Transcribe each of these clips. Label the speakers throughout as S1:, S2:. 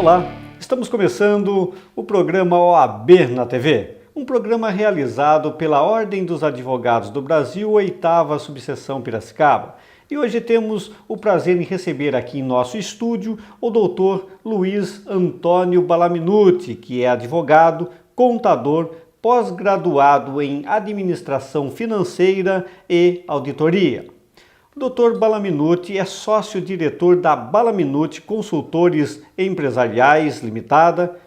S1: Olá, estamos começando o programa OAB na TV, um programa realizado pela Ordem dos Advogados do Brasil, 8ª Subseção Piracicaba. E hoje temos o prazer em receber aqui em nosso estúdio o Dr. Luiz Antônio Balaminuti, que é advogado, contador, pós-graduado em Administração Financeira e Auditoria. O Dr. Balaminuti é sócio-diretor da Balaminuti Consultores Empresariais Limitada,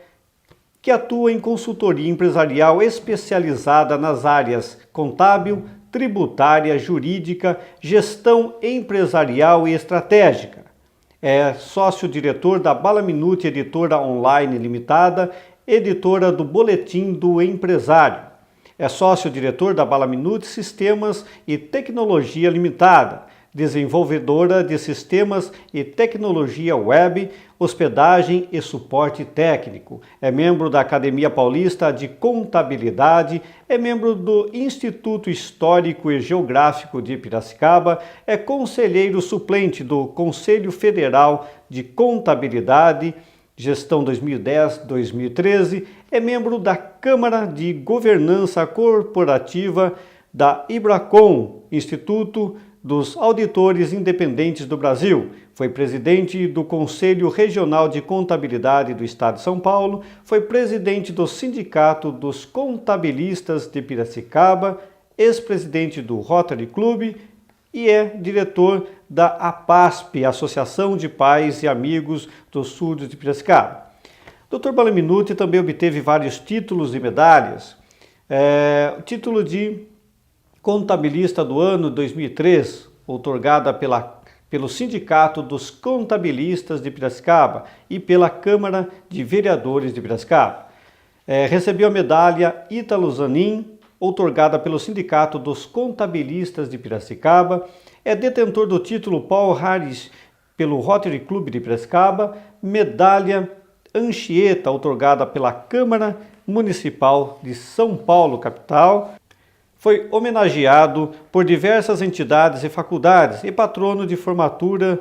S1: que atua em consultoria empresarial especializada nas áreas contábil, tributária, jurídica, gestão empresarial e estratégica. É sócio-diretor da Balaminuti Editora Online Limitada, editora do Boletim do Empresário. É sócio-diretor da Balaminuti Sistemas e Tecnologia Limitada, desenvolvedora de sistemas e tecnologia web, hospedagem e suporte técnico. É membro da Academia Paulista de Contabilidade, é membro do Instituto Histórico e Geográfico de Piracicaba, é conselheiro suplente do Conselho Federal de Contabilidade, Gestão 2010-2013, é membro da Câmara de Governança Corporativa da Ibracon, Instituto dos Auditores Independentes do Brasil. Foi presidente do Conselho Regional de Contabilidade do Estado de São Paulo, foi presidente do Sindicato dos Contabilistas de Piracicaba, ex-presidente do Rotary Club e é diretor da APASP, Associação de Pais e Amigos dos Surdos de Piracicaba. Dr. Balaminuti também obteve vários títulos e medalhas. O título de Contabilista do Ano 2003, outorgada pelo Sindicato dos Contabilistas de Piracicaba e pela Câmara de Vereadores de Piracicaba. Recebeu a medalha Ítalo Zanin, outorgada pelo Sindicato dos Contabilistas de Piracicaba. É detentor do título Paul Harris pelo Rotary Club de Piracicaba, medalha Anchieta, outorgada pela Câmara Municipal de São Paulo, capital. Foi homenageado por diversas entidades e faculdades e patrono de formatura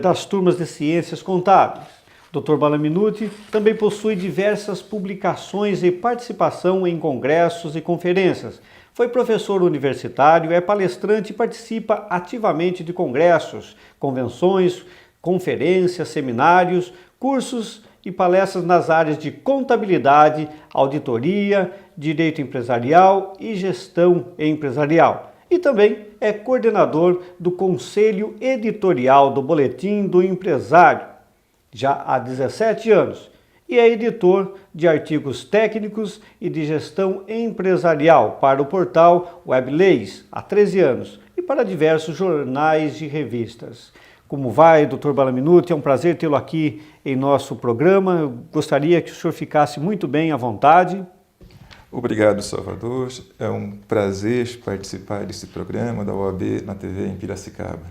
S1: das turmas de Ciências Contábeis. Dr. Balaminuti também possui diversas publicações e participação em congressos e conferências. Foi professor universitário, é palestrante e participa ativamente de congressos, convenções, conferências, seminários, cursos e palestras nas áreas de contabilidade, auditoria, direito empresarial e gestão empresarial. E também é coordenador do Conselho Editorial do Boletim do Empresário, já há 17 anos, e é editor de artigos técnicos e de gestão empresarial para o portal WebLeis há 13 anos e para diversos jornais e revistas. Como vai, Dr. Balaminuti? É um prazer tê-lo aqui em nosso programa. Eu gostaria que o senhor ficasse muito bem à vontade.
S2: Obrigado, Salvador. É um prazer participar desse programa da OAB na TV em Piracicaba.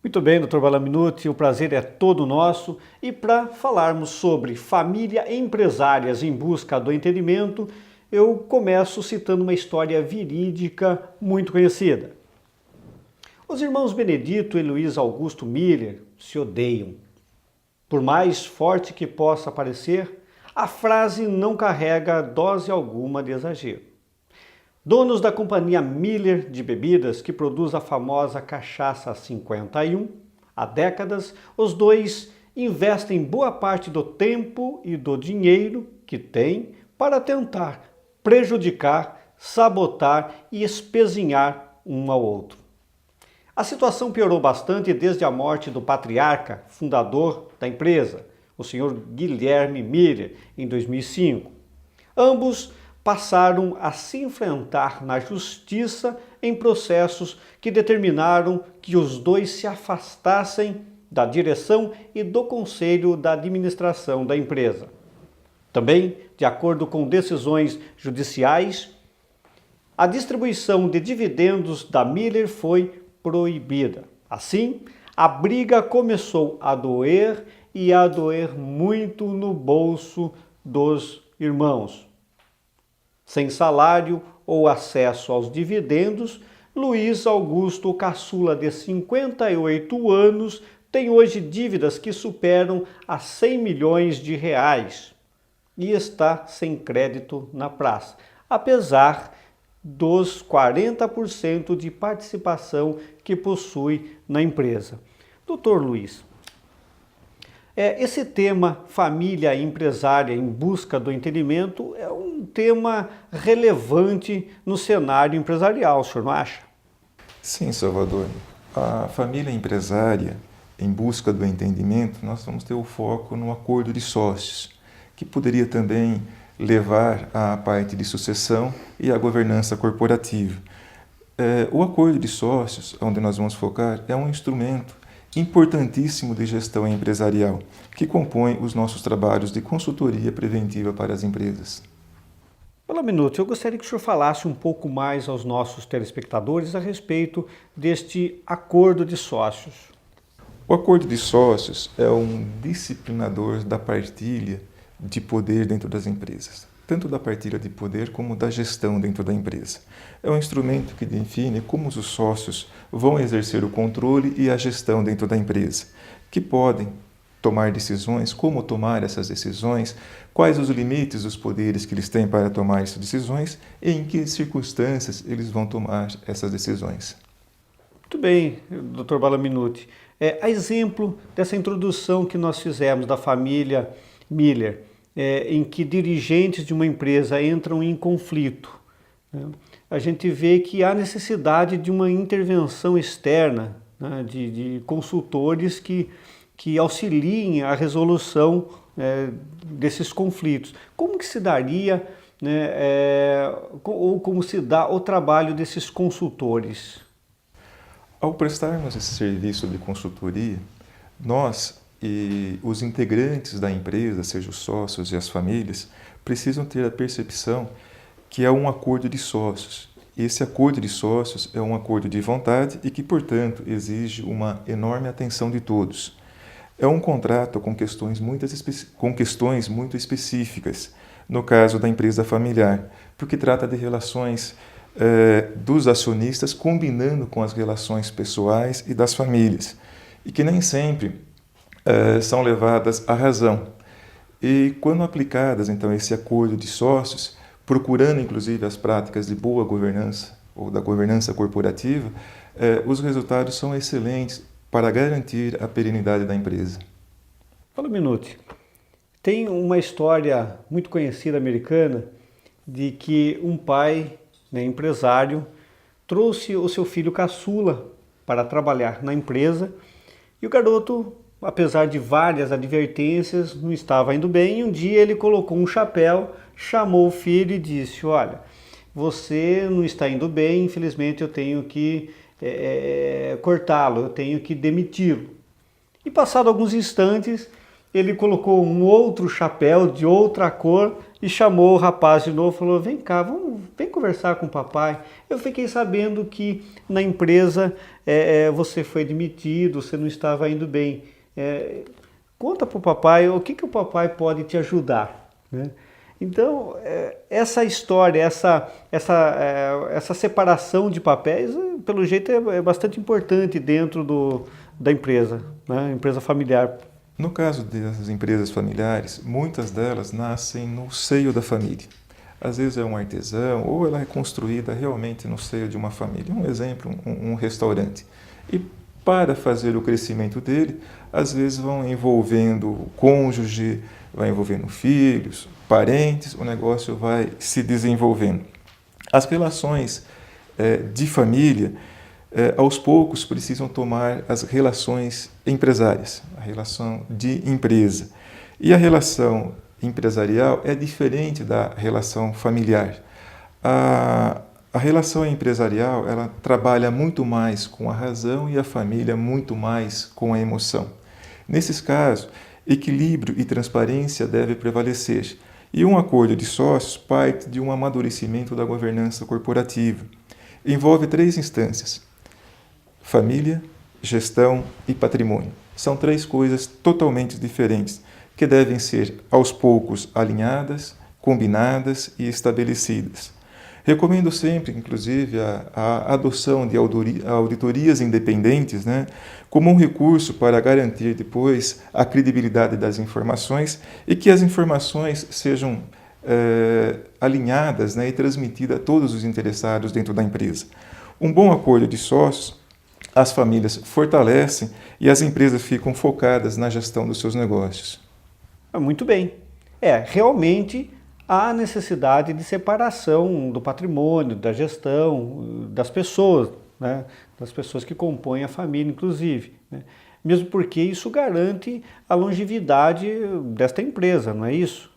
S1: Muito bem, Dr. Balaminuti, o prazer é todo nosso. E para falarmos sobre família empresárias em busca do entendimento, eu começo citando uma história verídica muito conhecida. Os irmãos Benedito e Luiz Augusto Miller se odeiam. Por mais forte que possa parecer, a frase não carrega dose alguma de exagero. Donos da companhia Miller de bebidas, que produz a famosa cachaça 51, há décadas, os dois investem boa parte do tempo e do dinheiro que têm para tentar prejudicar, sabotar e espezinhar um ao outro. A situação piorou bastante desde a morte do patriarca, fundador da empresa, o senhor Guilherme Miller, em 2005. Ambos passaram a se enfrentar na justiça em processos que determinaram que os dois se afastassem da direção e do conselho da administração da empresa. Também, de acordo com decisões judiciais, a distribuição de dividendos da Miller foi proibida. Assim, a briga começou a doer e a doer muito no bolso dos irmãos. Sem salário ou acesso aos dividendos, Luiz Augusto, caçula de 58 anos, tem hoje dívidas que superam a 100 milhões de reais e está sem crédito na praça, apesar dos 40% de participação que possui na empresa. Doutor Luiz, esse tema família empresária em busca do entendimento é um tema relevante no cenário empresarial, o senhor não acha?
S2: Sim, Salvador. A família empresária em busca do entendimento, nós vamos ter o foco no acordo de sócios, que poderia também levar à parte de sucessão e à governança corporativa. O acordo de sócios, onde nós vamos focar, é um instrumento importantíssimo de gestão empresarial, que compõe os nossos trabalhos de consultoria preventiva para as empresas.
S1: Olá, Minuto, eu gostaria que o senhor falasse um pouco mais aos nossos telespectadores a respeito deste acordo de sócios.
S2: O acordo de sócios é um disciplinador da partilha de poder dentro das empresas, tanto da partilha de poder como da gestão dentro da empresa. É um instrumento que define como os sócios vão exercer o controle e a gestão dentro da empresa, que podem tomar decisões, como tomar essas decisões, quais os limites dos poderes que eles têm para tomar essas decisões e em que circunstâncias eles vão tomar essas decisões.
S1: Muito bem, Dr. Bala Minuti. A exemplo dessa introdução que nós fizemos da família Miller, em que dirigentes de uma empresa entram em conflito, né? A gente vê que há necessidade de uma intervenção externa, né, de consultores que auxiliem a resolução desses conflitos. Como que se daria, né, ou como se dá o trabalho desses consultores?
S2: Ao prestarmos esse serviço de consultoria, nós e os integrantes da empresa, seja os sócios e as famílias, precisam ter a percepção que é um acordo de sócios. Esse acordo de sócios é um acordo de vontade e que, portanto, exige uma enorme atenção de todos. É um contrato com questões muito específicas, no caso da empresa familiar, porque trata de relações dos acionistas combinando com as relações pessoais e das famílias, e que nem sempre são levadas à razão. E quando aplicadas, então, esse acordo de sócios, procurando inclusive as práticas de boa governança ou da governança corporativa, os resultados são excelentes para garantir a perenidade da empresa.
S1: Fala um minuto. Tem uma história muito conhecida americana de que um pai, né, empresário, trouxe o seu filho caçula para trabalhar na empresa e o garoto, apesar de várias advertências, não estava indo bem. Um dia ele colocou um chapéu, chamou o filho e disse: olha, você não está indo bem, infelizmente eu tenho que cortá-lo, eu tenho que demiti-lo. E passado alguns instantes, ele colocou um outro chapéu de outra cor e chamou o rapaz de novo e falou: vem cá, vem conversar com o papai. Eu fiquei sabendo que na empresa você foi demitido, você não estava indo bem. Conta para o papai o que o papai pode te ajudar, né? Então, essa história, essa separação de papéis, pelo jeito, é bastante importante dentro da empresa, né? Empresa familiar.
S2: No caso das empresas familiares, muitas delas nascem no seio da família. Às vezes é um artesão ou ela é construída realmente no seio de uma família. Um exemplo, um restaurante. E para fazer o crescimento dele, às vezes vão envolvendo o cônjuge, vai envolvendo filhos, parentes, o negócio vai se desenvolvendo. As relações de família, aos poucos, precisam tomar as relações empresárias, a relação de empresa. E a relação empresarial é diferente da relação familiar. A relação empresarial, ela trabalha muito mais com a razão e a família muito mais com a emoção. Nesses casos, equilíbrio e transparência devem prevalecer. E um acordo de sócios parte de um amadurecimento da governança corporativa. Envolve 3 instâncias: família, gestão e patrimônio. São 3 coisas totalmente diferentes, que devem ser aos poucos alinhadas, combinadas e estabelecidas. Recomendo sempre, inclusive, a adoção de auditorias independentes, né, como um recurso para garantir depois a credibilidade das informações e que as informações sejam alinhadas, né, e transmitidas a todos os interessados dentro da empresa. Um bom acordo de sócios, as famílias fortalecem e as empresas ficam focadas na gestão dos seus negócios.
S1: Muito bem. Realmente há necessidade de separação do patrimônio, da gestão, das pessoas, né? Das pessoas que compõem a família, inclusive, né? Mesmo porque isso garante a longevidade desta empresa, não é isso?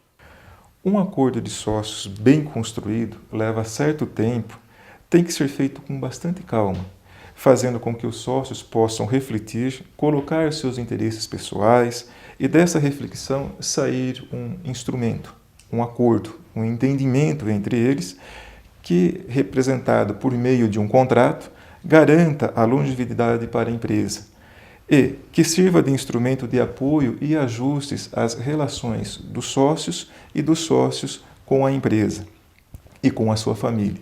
S2: Um acordo de sócios bem construído leva certo tempo, tem que ser feito com bastante calma, fazendo com que os sócios possam refletir, colocar seus interesses pessoais e dessa reflexão sair um instrumento, um acordo, um entendimento entre eles que, representado por meio de um contrato, garanta a longevidade para a empresa e que sirva de instrumento de apoio e ajustes às relações dos sócios e dos sócios com a empresa e com a sua família.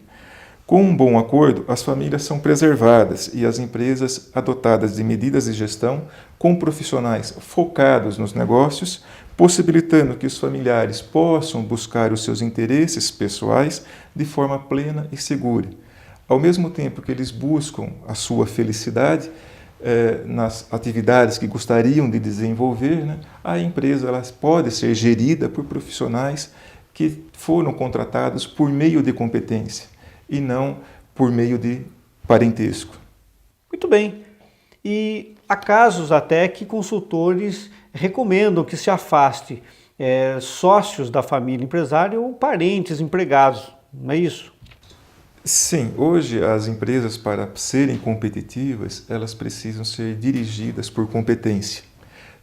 S2: Com um bom acordo, as famílias são preservadas e as empresas adotadas de medidas de gestão com profissionais focados nos negócios, possibilitando que os familiares possam buscar os seus interesses pessoais de forma plena e segura. Ao mesmo tempo que eles buscam a sua felicidade nas atividades que gostariam de desenvolver, né, a empresa ela pode ser gerida por profissionais que foram contratados por meio de competência e não por meio de parentesco.
S1: Muito bem. E há casos até que consultores recomendam que se afaste sócios da família empresária ou parentes empregados, não é isso?
S2: Sim, hoje as empresas, para serem competitivas, elas precisam ser dirigidas por competência,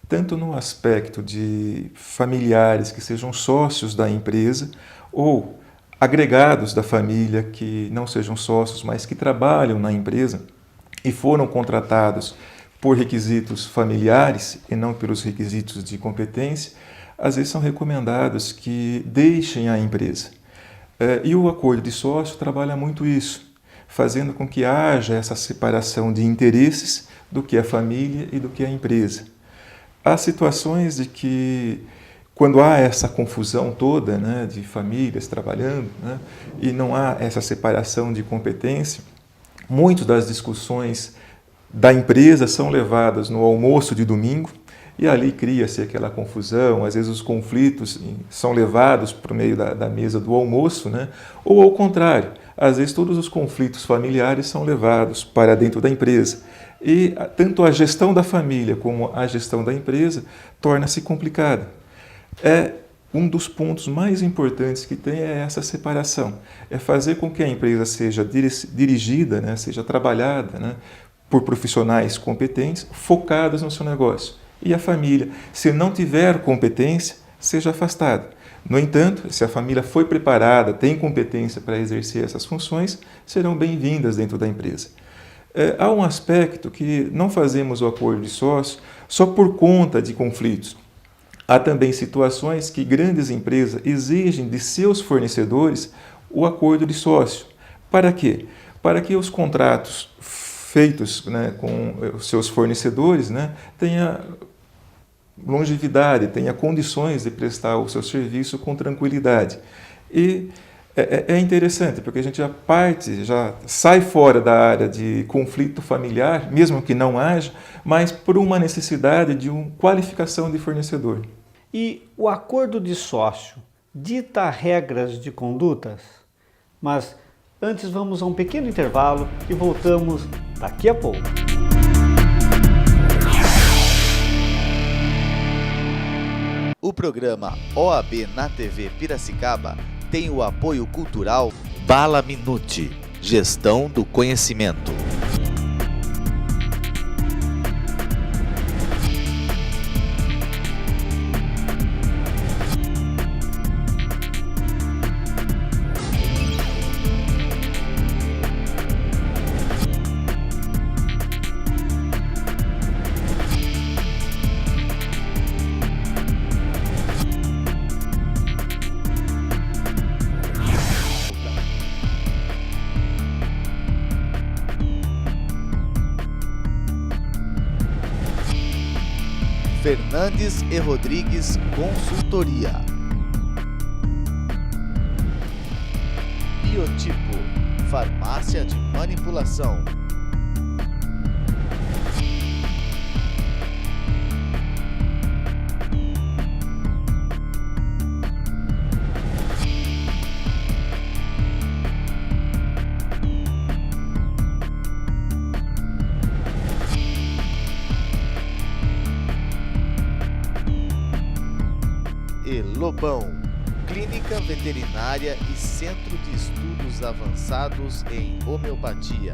S2: tanto no aspecto de familiares que sejam sócios da empresa ou agregados da família que não sejam sócios, mas que trabalham na empresa e foram contratados por requisitos familiares e não pelos requisitos de competência, às vezes são recomendados que deixem a empresa. E o acordo de sócio trabalha muito isso, fazendo com que haja essa separação de interesses do que a família e do que a empresa. Há situações de que, quando há essa confusão toda, né, de famílias trabalhando, né, e não há essa separação de competência, muitas das discussões da empresa são levadas no almoço de domingo, e ali cria-se aquela confusão, às vezes os conflitos são levados por meio da mesa do almoço, né? Ou ao contrário, às vezes todos os conflitos familiares são levados para dentro da empresa. E tanto a gestão da família como a gestão da empresa torna-se complicada. Um dos pontos mais importantes que tem é essa separação, é fazer com que a empresa seja dirigida, né? Seja trabalhada, né? Por profissionais competentes, focados no seu negócio. E a família, se não tiver competência, seja afastada. No entanto, se a família foi preparada, tem competência para exercer essas funções, serão bem-vindas dentro da empresa. Há um aspecto que não fazemos o acordo de sócio só por conta de conflitos. Há também situações que grandes empresas exigem de seus fornecedores o acordo de sócio. Para quê? Para que os contratos feitos, né, com os seus fornecedores, né, tenha longevidade, tenha condições de prestar o seu serviço com tranquilidade. E é interessante, porque a gente já sai fora da área de conflito familiar, mesmo que não haja, mas por uma necessidade de uma qualificação de fornecedor.
S1: E o acordo de sócio dita regras de condutas? Mas antes vamos a um pequeno intervalo e voltamos daqui a pouco.
S3: O programa OAB na TV Piracicaba tem o apoio cultural Bala Minuti, Gestão do Conhecimento. Fernandes e Rodrigues Consultoria. Biotipo, farmácia de manipulação. E Lobão, clínica veterinária e centro de estudos avançados em homeopatia.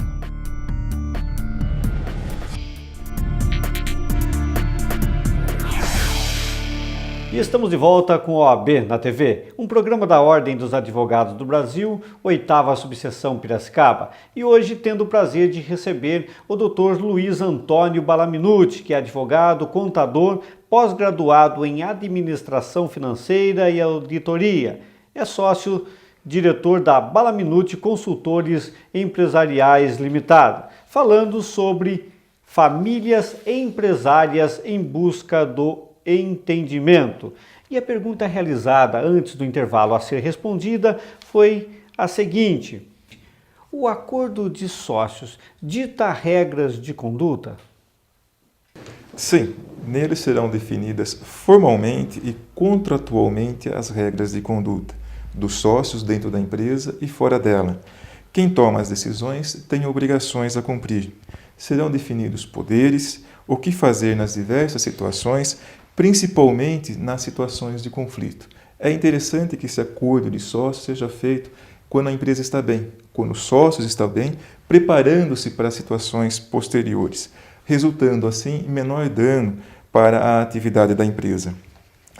S1: E estamos de volta com o OAB na TV, um programa da Ordem dos Advogados do Brasil, 8ª Subseção Piracicaba, e hoje tendo o prazer de receber o Dr. Luiz Antônio Balaminuti, que é advogado, contador, pós-graduado em Administração Financeira e Auditoria. É sócio diretor da Balaminuti Consultores Empresariais Limitada, falando sobre famílias empresárias em busca do entendimento. E a pergunta realizada antes do intervalo a ser respondida foi a seguinte: o acordo de sócios dita regras de conduta?
S2: Sim, nele serão definidas formalmente e contratualmente as regras de conduta dos sócios dentro da empresa e fora dela. Quem toma as decisões tem obrigações a cumprir. Serão definidos poderes, o que fazer nas diversas situações, principalmente nas situações de conflito. É interessante que esse acordo de sócios seja feito quando a empresa está bem, quando os sócios estão bem, preparando-se para situações posteriores, resultando assim em menor dano para a atividade da empresa.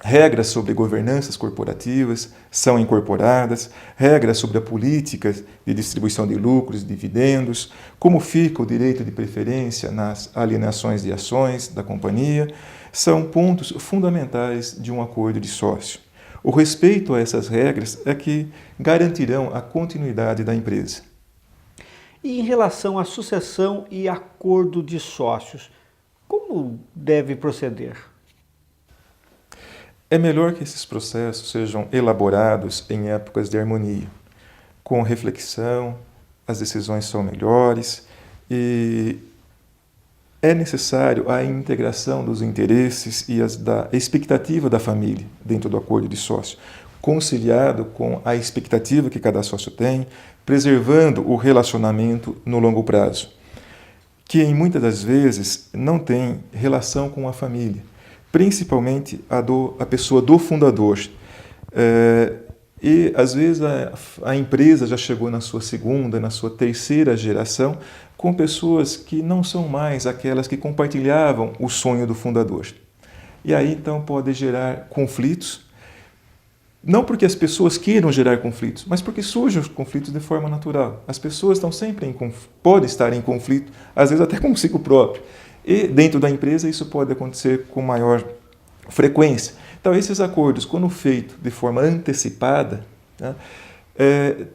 S2: Regras sobre governanças corporativas são incorporadas, regras sobre a política de distribuição de lucros e dividendos, como fica o direito de preferência nas alienações de ações da companhia, são pontos fundamentais de um acordo de sócio. O respeito a essas regras é que garantirão a continuidade da empresa.
S1: E em relação à sucessão e acordo de sócios, como deve proceder?
S2: É melhor que esses processos sejam elaborados em épocas de harmonia. Com reflexão, as decisões são melhores e é necessário a integração dos interesses e da expectativa da família dentro do acordo de sócio, conciliado com a expectativa que cada sócio tem, preservando o relacionamento no longo prazo, que em muitas das vezes não tem relação com a família, principalmente a pessoa do fundador. E às vezes a empresa já chegou na sua segunda, na sua terceira geração, com pessoas que não são mais aquelas que compartilhavam o sonho do fundador. E aí então pode gerar conflitos, não porque as pessoas queiram gerar conflitos, mas porque surgem os conflitos de forma natural. As pessoas estão sempre podem estar em conflito, às vezes até consigo próprio. E dentro da empresa isso pode acontecer com maior frequência. Então esses acordos, quando feitos de forma antecipada, né,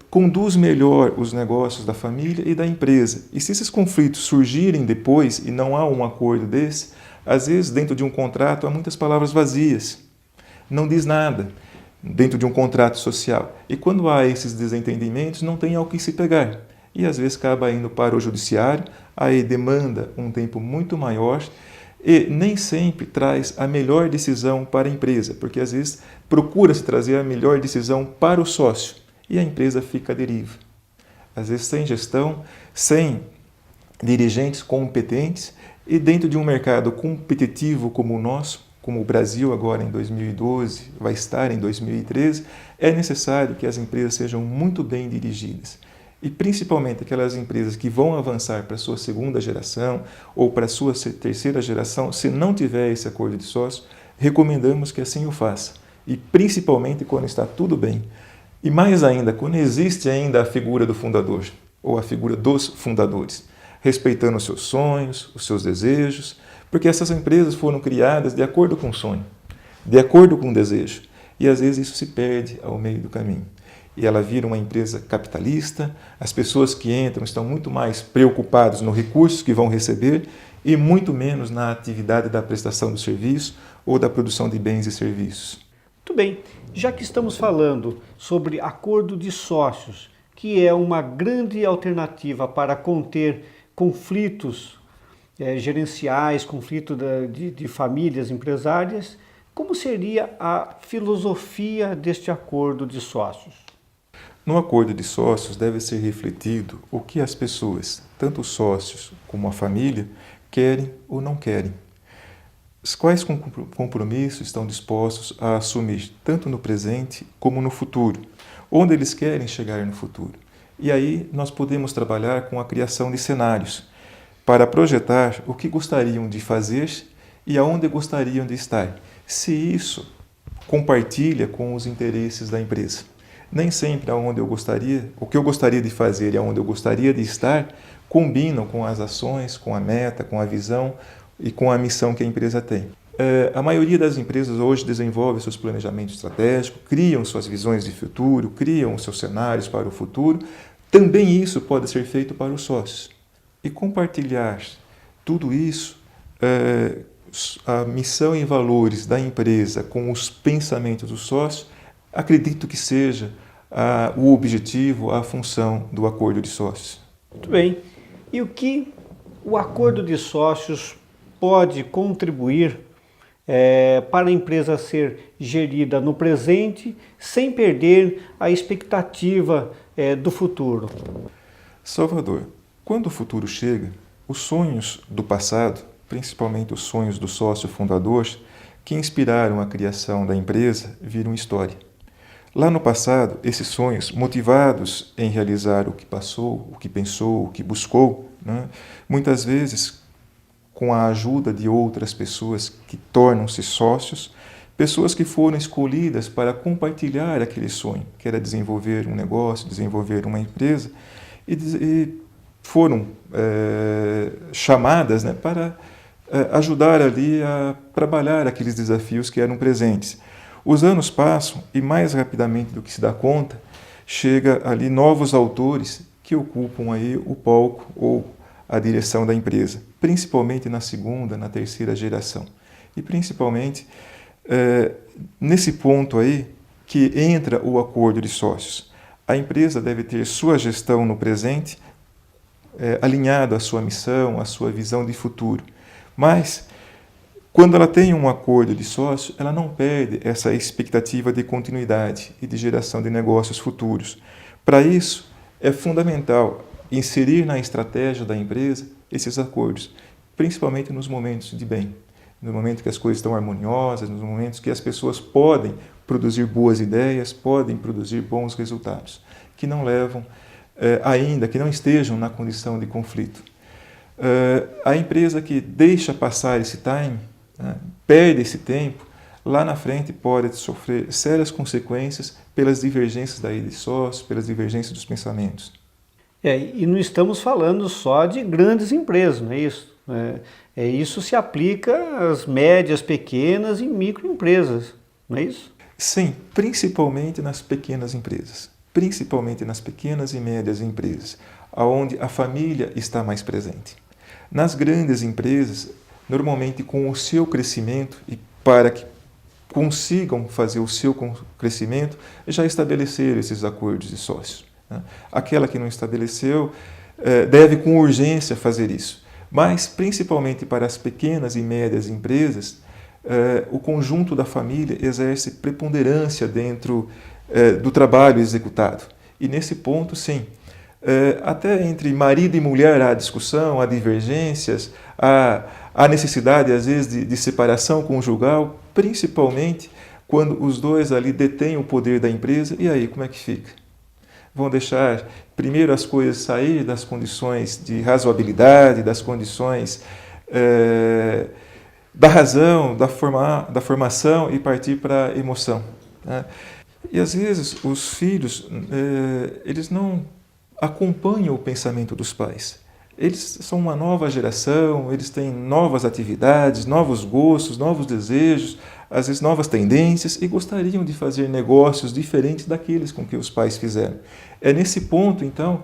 S2: conduz melhor os negócios da família e da empresa. E se esses conflitos surgirem depois e não há um acordo desse, às vezes dentro de um contrato há muitas palavras vazias, não diz nada dentro de um contrato social. E quando há esses desentendimentos, não tem ao que se pegar. E às vezes acaba indo para o judiciário, aí demanda um tempo muito maior e nem sempre traz a melhor decisão para a empresa, porque às vezes procura-se trazer a melhor decisão para o sócio e a empresa fica à deriva. Às vezes sem gestão, sem dirigentes competentes e dentro de um mercado competitivo como o nosso, como o Brasil agora em 2012 vai estar em 2013, é necessário que as empresas sejam muito bem dirigidas. E principalmente aquelas empresas que vão avançar para a sua segunda geração ou para a sua terceira geração, se não tiver esse acordo de sócio, recomendamos que assim o faça. E principalmente quando está tudo bem. E mais ainda, quando existe ainda a figura do fundador ou a figura dos fundadores, respeitando os seus sonhos, os seus desejos, porque essas empresas foram criadas de acordo com o sonho, de acordo com o desejo. E às vezes isso se perde ao meio do caminho. e ela vira uma empresa capitalista, as pessoas que entram estão muito mais preocupadas no recurso que vão receber e muito menos na atividade da prestação do serviço ou da produção de bens e serviços.
S1: Muito bem, já que estamos falando sobre acordo de sócios, que é uma grande alternativa para conter conflitos gerenciais, conflitos de famílias empresárias, como seria a filosofia deste acordo de sócios?
S2: No acordo de sócios deve ser refletido o que as pessoas, tanto os sócios como a família, querem ou não querem. Quais compromissos estão dispostos a assumir, tanto no presente como no futuro, onde eles querem chegar no futuro. E aí nós podemos trabalhar com a criação de cenários, para projetar o que gostariam de fazer e aonde gostariam de estar, se isso compartilha com os interesses da empresa. Nem sempre aonde eu gostaria, o que eu gostaria de fazer e aonde eu gostaria de estar, combinam com as ações, com a meta, com a visão e com a missão que a empresa tem. A maioria das empresas hoje desenvolve seus planejamentos estratégicos, criam suas visões de futuro, criam seus cenários para o futuro. Também isso pode ser feito para os sócios. E compartilhar tudo isso, a missão e valores da empresa com os pensamentos dos sócios, acredito que seja o objetivo, a função do acordo de sócios.
S1: Muito bem. E o que o acordo de sócios pode contribuir para a empresa ser gerida no presente sem perder a expectativa do futuro?
S2: Salvador, quando o futuro chega, os sonhos do passado, principalmente os sonhos do sócio fundador, que inspiraram a criação da empresa, viram história. Lá no passado, esses sonhos, motivados em realizar o que passou, o que pensou, o que buscou, né, muitas vezes com a ajuda de outras pessoas que tornam-se sócios, pessoas que foram escolhidas para compartilhar aquele sonho, que era desenvolver um negócio, desenvolver uma empresa, e foram chamadas, né, para ajudar ali a trabalhar aqueles desafios que eram presentes. Os anos passam e mais rapidamente do que se dá conta, chega ali novos autores que ocupam aí o palco ou a direção da empresa, principalmente na segunda, na terceira geração. E principalmente nesse ponto aí que entra o acordo de sócios. A empresa deve ter sua gestão no presente, alinhado à sua missão, à sua visão de futuro. Mas, quando ela tem um acordo de sócio, ela não perde essa expectativa de continuidade e de geração de negócios futuros. Para isso, é fundamental inserir na estratégia da empresa esses acordos, principalmente nos momentos de bem, no momento que as coisas estão harmoniosas, nos momentos que as pessoas podem produzir boas ideias, podem produzir bons resultados, que não levam ainda, que não estejam na condição de conflito. A empresa que deixa passar esse time, perde esse tempo, lá na frente pode sofrer sérias consequências pelas divergências daí de sócios, pelas divergências dos pensamentos.
S1: E não estamos falando só de grandes empresas, não é isso? Isso se aplica às médias, pequenas e microempresas, não é isso?
S2: Sim, principalmente nas pequenas empresas. Principalmente nas pequenas e médias empresas, onde a família está mais presente. Nas grandes empresas, normalmente com o seu crescimento, e para que consigam fazer o seu crescimento, já estabeleceram esses acordos de sócios. Aquela que não estabeleceu deve com urgência fazer isso. Mas, principalmente para as pequenas e médias empresas, o conjunto da família exerce preponderância dentro do trabalho executado. E nesse ponto, sim, até entre marido e mulher há discussão, há divergências, há necessidade, às vezes, de separação conjugal, principalmente quando os dois ali detêm o poder da empresa. E aí, como é que fica? Vão deixar primeiro as coisas sair das condições de razoabilidade, das condições da razão, da formação e partir para a emoção, né? E às vezes os filhos, eles não acompanham o pensamento dos pais. Eles são uma nova geração, eles têm novas atividades, novos gostos, novos desejos, às vezes novas tendências e gostariam de fazer negócios diferentes daqueles com que os pais fizeram. É nesse ponto, então,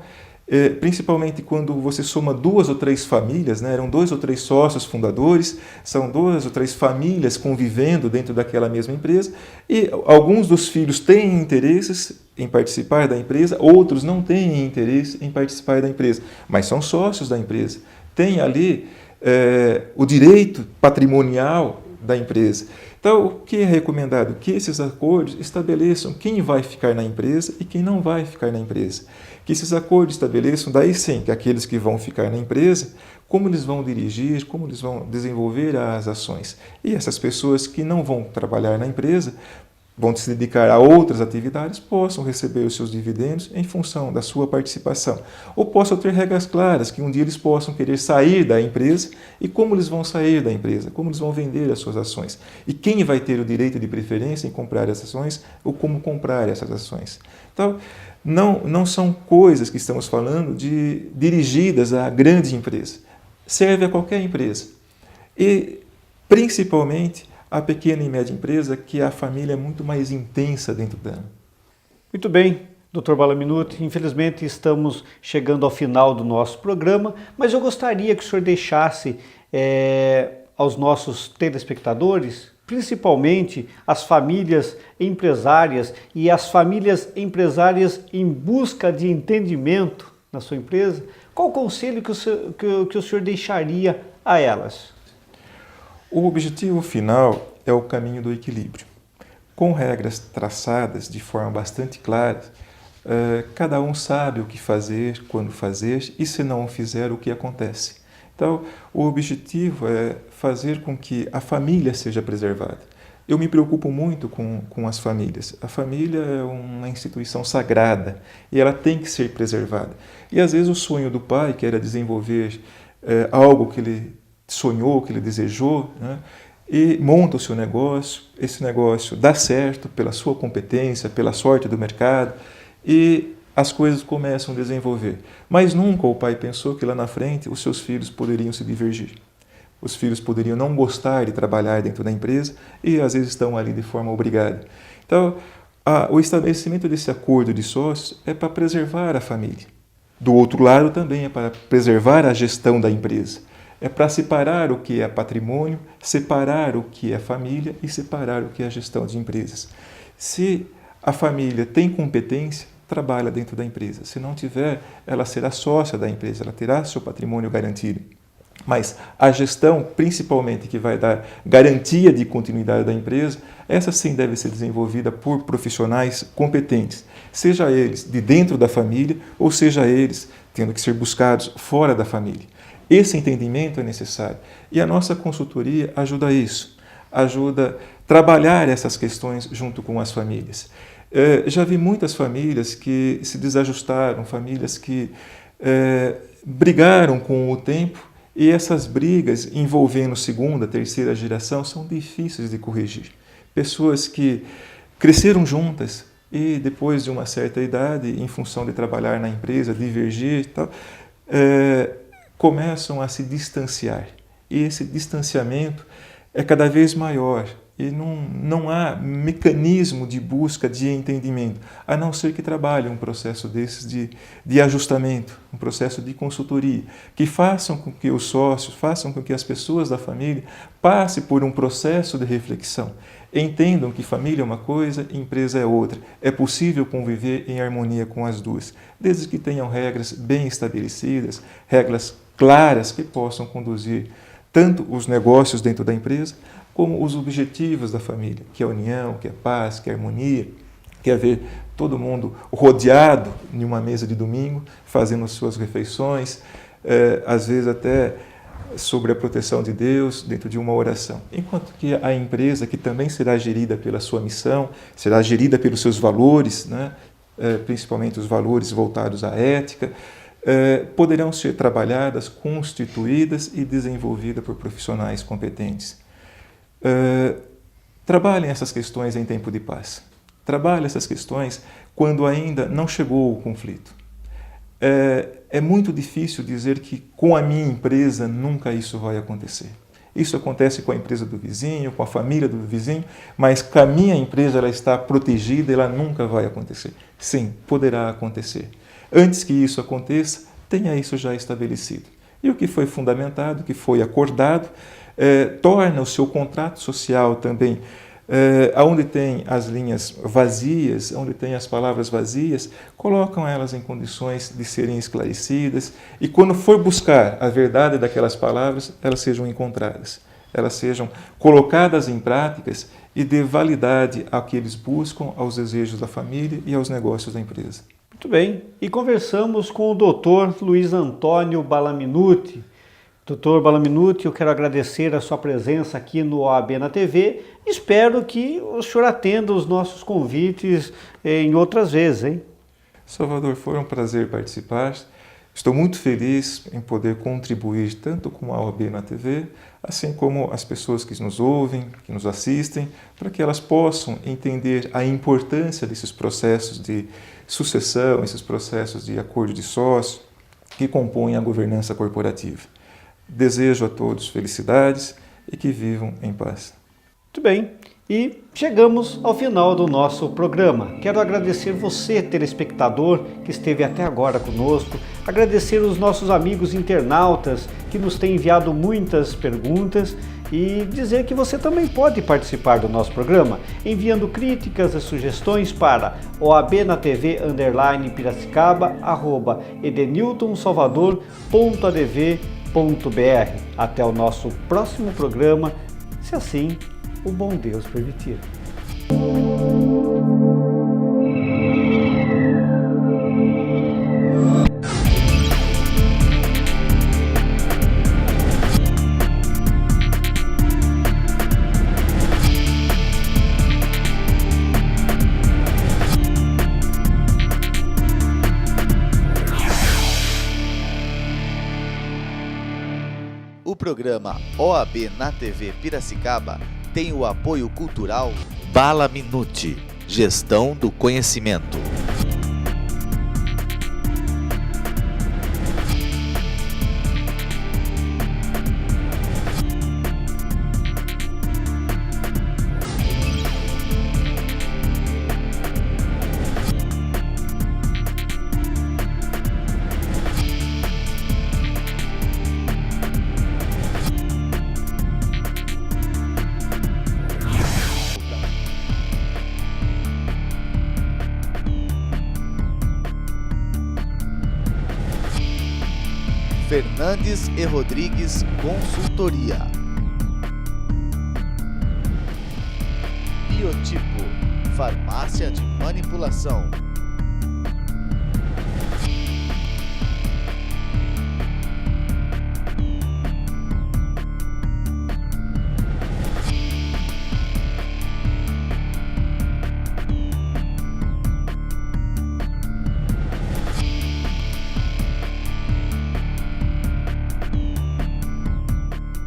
S2: principalmente quando você soma 2 ou 3 famílias, né? Eram 2 ou 3 sócios fundadores, são 2 ou 3 famílias convivendo dentro daquela mesma empresa e alguns dos filhos têm interesses em participar da empresa, outros não têm interesse em participar da empresa, mas são sócios da empresa, têm ali o direito patrimonial da empresa. Então, o que é recomendado? Que esses acordos estabeleçam quem vai ficar na empresa e quem não vai ficar na empresa. Que esses acordos estabeleçam, daí sim, que aqueles que vão ficar na empresa, como eles vão dirigir, como eles vão desenvolver as ações. E essas pessoas que não vão trabalhar na empresa, vão se dedicar a outras atividades, possam receber os seus dividendos em função da sua participação. Ou possam ter regras claras, que um dia eles possam querer sair da empresa e como eles vão sair da empresa, como eles vão vender as suas ações. E quem vai ter o direito de preferência em comprar essas ações ou como comprar essas ações. Então, não são coisas que estamos falando de dirigidas a grande empresa. Serve a qualquer empresa. E, principalmente, a pequena e média empresa, que a família é muito mais intensa dentro dela.
S1: Muito bem, Dr. Bala Minuti, infelizmente estamos chegando ao final do nosso programa, mas eu gostaria que o senhor deixasse aos nossos telespectadores, principalmente as famílias empresárias e as famílias empresárias em busca de entendimento na sua empresa, qual o conselho que o senhor deixaria a elas?
S2: O objetivo final é o caminho do equilíbrio. Com regras traçadas de forma bastante clara, cada um sabe o que fazer, quando fazer e, se não o fizer, o que acontece. Então, o objetivo é fazer com que a família seja preservada. Eu me preocupo muito com as famílias. A família é uma instituição sagrada e ela tem que ser preservada. E, às vezes, o sonho do pai, que era desenvolver algo que ele sonhou, que ele desejou, né? E monta o seu negócio, esse negócio dá certo pela sua competência, pela sorte do mercado e as coisas começam a desenvolver. Mas nunca o pai pensou que lá na frente os seus filhos poderiam se divergir. Os filhos poderiam não gostar de trabalhar dentro da empresa e às vezes estão ali de forma obrigada. Então, o estabelecimento desse acordo de sócios é para preservar a família. Do outro lado também é para preservar a gestão da empresa. É para separar o que é patrimônio, separar o que é família e separar o que é gestão de empresas. Se a família tem competência, trabalha dentro da empresa. Se não tiver, ela será sócia da empresa, ela terá seu patrimônio garantido. Mas a gestão, principalmente, que vai dar garantia de continuidade da empresa, essa sim deve ser desenvolvida por profissionais competentes, seja eles de dentro da família ou seja eles tendo que ser buscados fora da família. Esse entendimento é necessário e a nossa consultoria ajuda a isso, ajuda a trabalhar essas questões junto com as famílias. Já vi muitas famílias que se desajustaram, famílias que brigaram com o tempo e essas brigas envolvendo segunda, terceira geração são difíceis de corrigir. Pessoas que cresceram juntas e depois de uma certa idade, em função de trabalhar na empresa, divergir e tal, começam a se distanciar. E esse distanciamento é cada vez maior e não há mecanismo de busca de entendimento, a não ser que trabalhe um processo desses de ajustamento, um processo de consultoria, que façam com que os sócios, façam com que as pessoas da família passem por um processo de reflexão. Entendam que família é uma coisa e empresa é outra. É possível conviver em harmonia com as duas, desde que tenham regras bem estabelecidas, regras claras que possam conduzir tanto os negócios dentro da empresa, como os objetivos da família, que é a união, que é a paz, que é a harmonia, que é ver todo mundo rodeado em uma mesa de domingo, fazendo suas refeições, às vezes até sobre a proteção de Deus dentro de uma oração. Enquanto que a empresa, que também será gerida pela sua missão, será gerida pelos seus valores, né? Principalmente os valores voltados à ética, poderão ser trabalhadas, constituídas e desenvolvidas por profissionais competentes. Trabalhem essas questões em tempo de paz. Trabalhem essas questões quando ainda não chegou o conflito. É muito difícil dizer que com a minha empresa nunca isso vai acontecer. Isso acontece com a empresa do vizinho, com a família do vizinho, mas com a minha empresa ela está protegida, ela nunca vai acontecer. Sim, poderá acontecer. Antes que isso aconteça, tenha isso já estabelecido. E o que foi fundamentado, o que foi acordado, torna o seu contrato social também, onde tem as linhas vazias, onde tem as palavras vazias, colocam elas em condições de serem esclarecidas e quando for buscar a verdade daquelas palavras, elas sejam encontradas, elas sejam colocadas em práticas e dê validade ao que eles buscam, aos desejos da família e aos negócios da empresa.
S1: Muito bem, e conversamos com o Dr. Luiz Antônio Balaminuti. Dr. Balaminuti, eu quero agradecer a sua presença aqui no OAB na TV. Espero que o senhor atenda os nossos convites em outras vezes, hein?
S2: Salvador, foi um prazer participar. Estou muito feliz em poder contribuir tanto com a OAB na TV, assim como as pessoas que nos ouvem, que nos assistem, para que elas possam entender a importância desses processos de sucessão, esses processos de acordo de sócio que compõem a governança corporativa. Desejo a todos felicidades e que vivam em paz.
S1: Muito bem, e chegamos ao final do nosso programa. Quero agradecer você, telespectador, que esteve até agora conosco, agradecer os nossos amigos internautas que nos têm enviado muitas perguntas e dizer que você também pode participar do nosso programa, enviando críticas e sugestões para oabnatv_edeniltonsalvador.adv.br. Até o nosso próximo programa, se assim o bom Deus permitir.
S3: O programa OAB na TV Piracicaba tem o apoio cultural Balaminuti, Gestão do Conhecimento. Fernandes e Rodrigues Consultoria. Biotipo, farmácia de manipulação.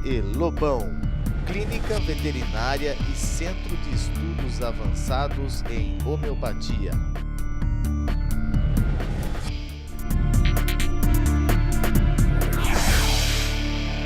S3: E Lobão, clínica veterinária e centro de estudos avançados em homeopatia.